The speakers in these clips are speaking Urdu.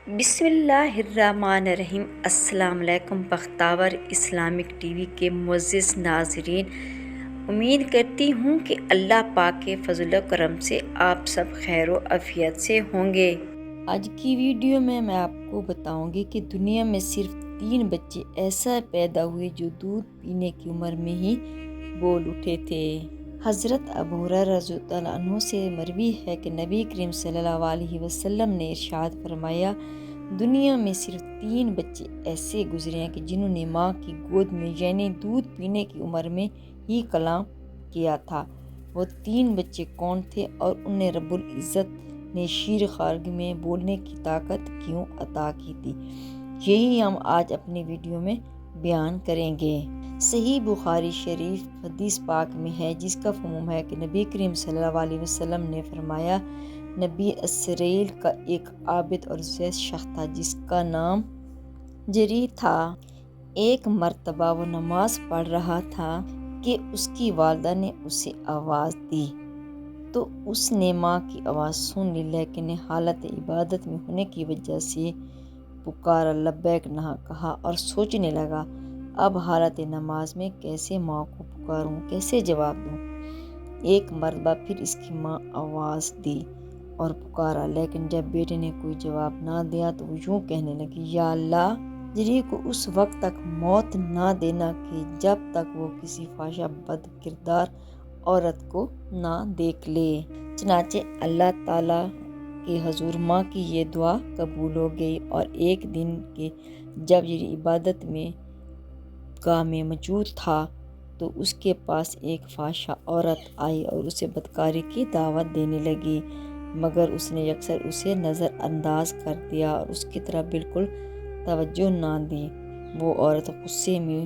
بسم اللہ الرحمن الرحیم۔ السلام علیکم بختاور اسلامک ٹی وی کے معزز ناظرین، امید کرتی ہوں کہ اللہ پاک کے فضل و کرم سے آپ سب خیر و عافیت سے ہوں گے۔ آج کی ویڈیو میں آپ کو بتاؤں گی کہ دنیا میں صرف 3 بچے ایسا پیدا ہوئے جو دودھ پینے کی عمر میں ہی بول اٹھے تھے۔ حضرت ابو ہریرہ رضی اللہ عنہ سے مروی ہے کہ نبی کریم صلی اللہ علیہ وسلم نے ارشاد فرمایا، دنیا میں صرف 3 بچے ایسے گزرے ہیں کہ جنہوں نے ماں کی گود میں یعنی دودھ پینے کی عمر میں ہی کلام کیا تھا۔ وہ 3 بچے کون تھے اور انہیں رب العزت نے شیر خارگ میں بولنے کی طاقت کیوں عطا کی تھی، یہی ہم آج اپنی ویڈیو میں بیان کریں گے۔ صحیح بخاری شریف حدیث پاک میں ہے، جس کا مفہوم ہے کہ نبی کریم صلی اللہ علیہ وسلم نے فرمایا، نبی اسرائیل کا ایک عابد اور زاہد شخص تھا جس کا نام جری تھا۔ ایک مرتبہ وہ نماز پڑھ رہا تھا کہ اس کی والدہ نے اسے آواز دی تو اس نے ماں کی آواز سن لی، لیکن حالت عبادت میں ہونے کی وجہ سے پکارا لبیک نہ کہا اور سوچنے لگا، اب حالت نماز میں کیسے ماں کو پکاروں، کیسے جواب دوں۔ ایک مرتبہ پھر اس کی ماں آواز دی اور پکارا، لیکن جب بیٹے نے کوئی جواب نہ دیا تو وہ یوں کہنے لگی، یا اللہ، جری کو اس وقت تک موت نہ دینا کہ جب تک وہ کسی فحشہ بد کردار عورت کو نہ دیکھ لے۔ چنانچہ اللہ تعالیٰ کے حضور ماں کی یہ دعا قبول ہو گئی، اور ایک دن کے جب جری عبادت میں گاہ میں موجود تھا تو اس کے پاس ایک فحشہ عورت آئی اور اسے بدکاری کی دعوت دینے لگی، مگر اس نے یکسر اسے نظر انداز کر دیا اور اس کی طرف بالکل توجہ نہ دی۔ وہ عورت غصے میں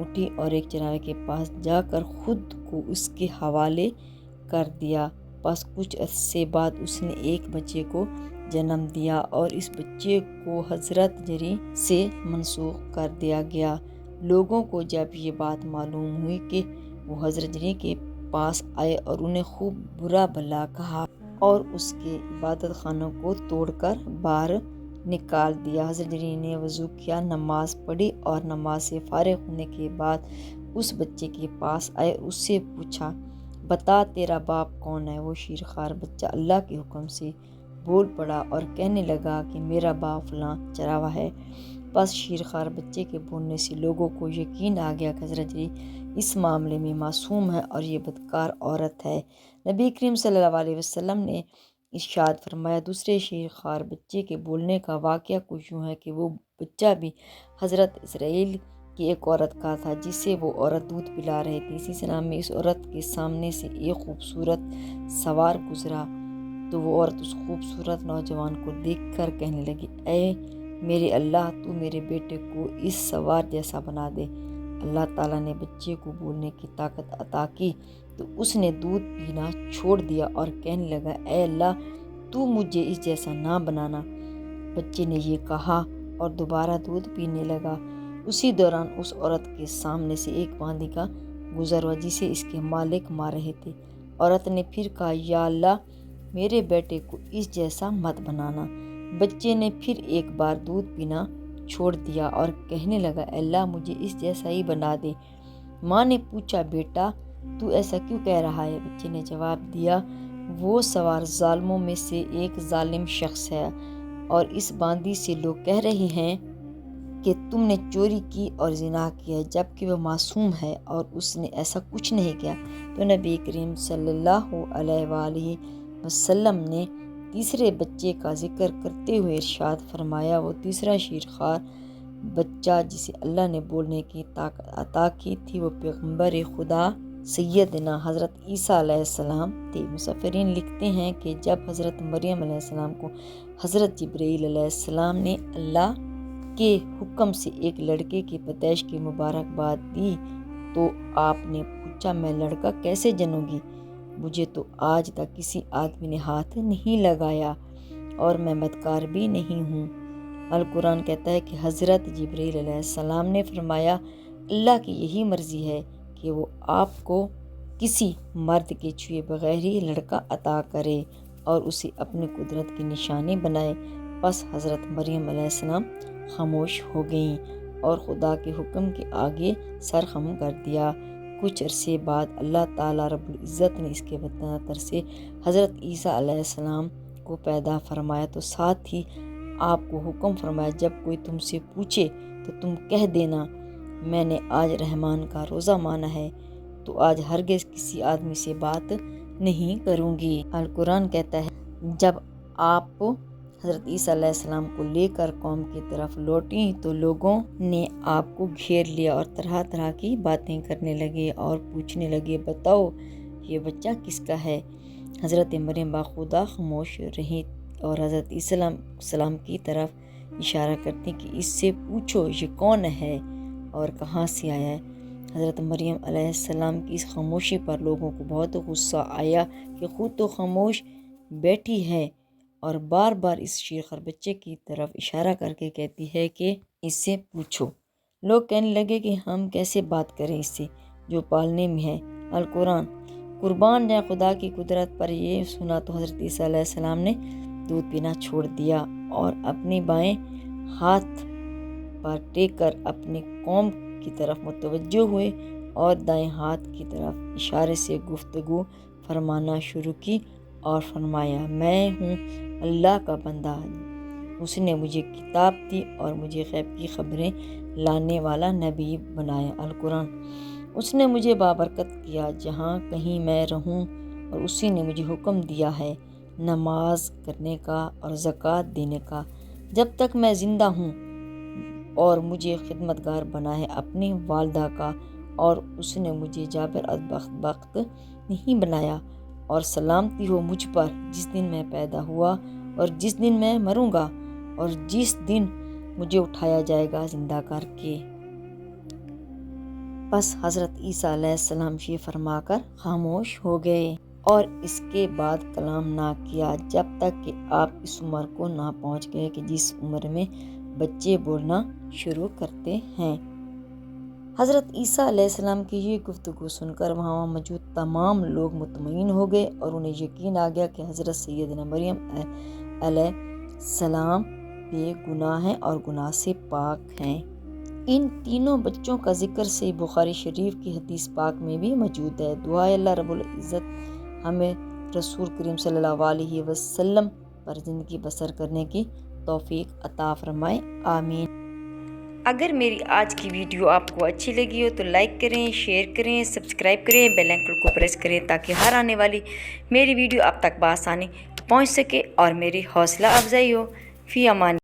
اٹھی اور ایک چرواہے کے پاس جا کر خود کو اس کے حوالے کر دیا۔ بس کچھ عرصے بعد اس نے ایک بچے کو جنم دیا اور اس بچے کو حضرت جری سے منسوب کر دیا گیا۔ لوگوں کو جب یہ بات معلوم ہوئی کہ وہ حضرت جری کے پاس آئے اور انہیں خوب برا بھلا کہا اور اس کے عبادت خانوں کو توڑ کر باہر نکال دیا۔ حضرت جری نے وضو کیا، نماز پڑھی اور نماز سے فارغ ہونے کے بعد اس بچے کے پاس آئے اور اس سے پوچھا، بتا تیرا باپ کون ہے؟ وہ شیرخوار بچہ اللہ کے حکم سے بول پڑا اور کہنے لگا کہ میرا باپ فلاں چرواہا ہے۔ بس شیرخوار بچے کے بولنے سے لوگوں کو یقین آ گیا کہ حضرت جری اس معاملے میں معصوم ہے اور یہ بدکار عورت ہے۔ نبی کریم صلی اللہ علیہ وسلم نے ارشاد فرمایا، دوسرے شیرخوار بچے کے بولنے کا واقعہ کچھ یوں ہے کہ وہ بچہ بھی حضرت اسرائیل کی ایک عورت کا تھا جسے وہ عورت دودھ پلا رہی تھی۔ اسی طرح میں اس عورت کے سامنے سے ایک خوبصورت سوار گزرا تو وہ عورت اس خوبصورت نوجوان کو دیکھ کر کہنے لگی، اے میرے اللہ، تو میرے بیٹے کو اس سوار جیسا بنا دے۔ اللہ تعالیٰ نے بچے کو بولنے کی طاقت عطا کی تو اس نے دودھ پینا چھوڑ دیا اور کہنے لگا، اے اللہ، تو مجھے اس جیسا نہ بنانا۔ بچے نے یہ کہا اور دوبارہ دودھ پینے لگا۔ اسی دوران اس عورت کے سامنے سے ایک باندی کا گزر ہوا جسے اس کے مالک مار رہے تھے۔ عورت نے پھر کہا، یا اللہ، میرے بیٹے کو اس جیسا مت بنانا۔ بچے نے پھر ایک بار دودھ پینا چھوڑ دیا اور کہنے لگا، اے اللہ، مجھے اس جیسا ہی بنا دے۔ ماں نے پوچھا، بیٹا تو ایسا کیوں کہہ رہا ہے؟ بچے نے جواب دیا، وہ سوار ظالموں میں سے ایک ظالم شخص ہے اور اس باندی سے لوگ کہہ رہے ہیں کہ تم نے چوری کی اور زنا کیا، جبکہ وہ معصوم ہے اور اس نے ایسا کچھ نہیں کیا۔ تو نبی کریم صلی اللہ علیہ وآلہ وسلم نے تیسرے بچے کا ذکر کرتے ہوئے ارشاد فرمایا، وہ تیسرا شیرخوار بچہ جسے اللہ نے بولنے کی طاقت عطا کی تھی وہ پیغمبر خدا سیدنا حضرت عیسیٰ علیہ السلام تھے۔ مفسرین لکھتے ہیں کہ جب حضرت مریم علیہ السلام کو حضرت جبرائیل علیہ السلام نے اللہ کے حکم سے ایک لڑکے کی پیدائش کی مبارکباد دی تو آپ نے پوچھا، میں لڑکا کیسے جنوں گی؟ مجھے تو آج تک کسی آدمی نے ہاتھ نہیں لگایا اور میں بدکار بھی نہیں ہوں۔ القرآن کہتا ہے کہ حضرت جبرائیل علیہ السلام نے فرمایا، اللہ کی یہی مرضی ہے کہ وہ آپ کو کسی مرد کے چھوئے بغیر ہی لڑکا عطا کرے اور اسے اپنی قدرت کی نشانی بنائے۔ بس حضرت مریم علیہ السلام خاموش ہو گئیں اور خدا کے حکم کے آگے سر خم کر دیا۔ کچھ عرصے بعد اللہ تعالیٰ رب العزت نے اس کے وطن سے حضرت عیسیٰ علیہ السلام کو پیدا فرمایا، تو ساتھ ہی آپ کو حکم فرمایا جب کوئی تم سے پوچھے تو تم کہہ دینا میں نے آج رحمان کا روزہ مانا ہے، تو آج ہرگز کسی آدمی سے بات نہیں کروں گی۔ القرآن کہتا ہے جب آپ حضرت عیسیٰ علیہ السلام کو لے کر قوم کی طرف لوٹیں تو لوگوں نے آپ کو گھیر لیا اور طرح طرح کی باتیں کرنے لگے اور پوچھنے لگے بتاؤ یہ بچہ کس کا ہے؟ حضرت مریم باخدا خاموش رہیں اور حضرت عیسیٰ علیہ السلام کی طرف اشارہ کرتی کہ اس سے پوچھو یہ کون ہے اور کہاں سے آیا ہے۔ حضرت مریم علیہ السلام کی اس خاموشی پر لوگوں کو بہت غصہ آیا کہ خود تو خاموش بیٹھی ہے اور بار بار اس شیرخوار بچے کی طرف اشارہ کر کے کہتی ہے کہ اس سے پوچھو۔ لوگ کہنے لگے کہ ہم کیسے بات کریں اس سے جو پالنے میں ہے۔ القرآن قربان جائے خدا کی قدرت پر یہ سنا تو حضرت عیسیٰ علیہ السلام نے دودھ پینا چھوڑ دیا اور اپنی بائیں ہاتھ پر ٹیک کر اپنی قوم کی طرف متوجہ ہوئے اور دائیں ہاتھ کی طرف اشارے سے گفتگو فرمانا شروع کی اور فرمایا میں ہوں اللہ کا بندہ، اس نے مجھے کتاب دی اور مجھے غیب کی خبریں لانے والا نبی بنایا۔ القرآن اس نے مجھے بابرکت کیا جہاں کہیں میں رہوں اور اسی نے مجھے حکم دیا ہے نماز کرنے کا اور زکوٰۃ دینے کا جب تک میں زندہ ہوں، اور مجھے خدمتگار بنا ہے اپنی والدہ کا، اور اس نے مجھے جابر بدبخت نہیں بنایا، اور سلامتی ہو مجھ پر جس دن میں پیدا ہوا اور جس دن میں مروں گا اور جس دن مجھے اٹھایا جائے گا زندہ کر کے۔ بس حضرت عیسیٰ علیہ السلام یہ فرما کر خاموش ہو گئے اور اس کے بعد کلام نہ کیا جب تک کہ آپ اس عمر کو نہ پہنچ گئے کہ جس عمر میں بچے بولنا شروع کرتے ہیں۔ حضرت عیسیٰ علیہ السلام کی یہ گفتگو سن کر وہاں موجود تمام لوگ مطمئن ہو گئے اور انہیں یقین آ گیا کہ حضرت سیدنا مریم علیہ السلام بے گناہ ہیں اور گناہ سے پاک ہیں۔ ان تینوں بچوں کا ذکر صحیح بخاری شریف کی حدیث پاک میں بھی موجود ہے۔ دعائے اللہ رب العزت ہمیں رسول کریم صلی اللہ علیہ وسلم پر زندگی بسر کرنے کی توفیق عطا فرمائے، آمین۔ اگر میری آج کی ویڈیو آپ کو اچھی لگی ہو تو لائک کریں، شیئر کریں، سبسکرائب کریں، بیل آئیکن کو پریس کریں تاکہ ہر آنے والی میری ویڈیو آپ تک بآسانی پہنچ سکے اور میری حوصلہ افزائی ہو۔ فی امان۔